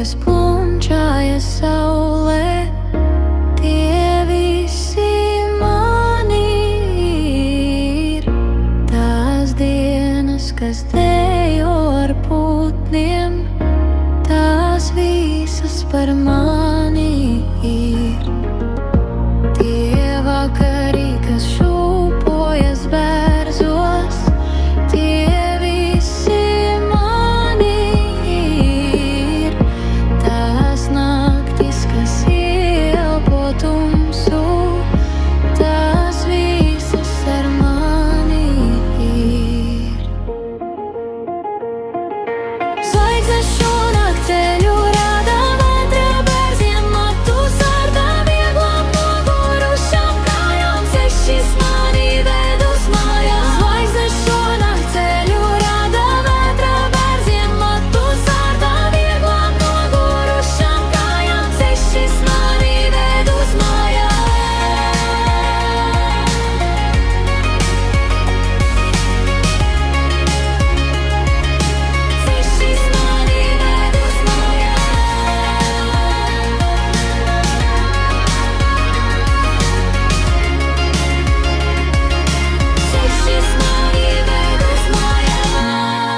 kas plunčājas saulē, tie visi mani ir. Tās dienas, kas dejo ar putniem, tās visas par mani ir. Tie vakari, kas šūpojas bērzos, tie visi mani ir. Tās naktis, kas ielpo tumsu, tās visas ar mani ir. Zvaigznes šonakt ceļu rādā, vētra bērziem matu sārdā, vieglām nogurušām kājām, sešas mani ved uz mājām. Zvaigznes šonakt ceļu rādā, vētra bērziem matu sārdā, vieglām nogurušām kājām, sešas mani ved uz mājām. Sešas mani ved uz mājām.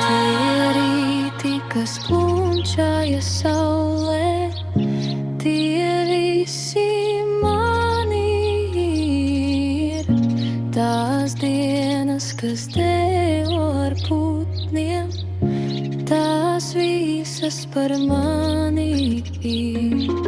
Tie rīti, kas plunčājas saulē, tie visi mani ir. Tās dienas, kas dejo ar putniem, tās visas par mani ir.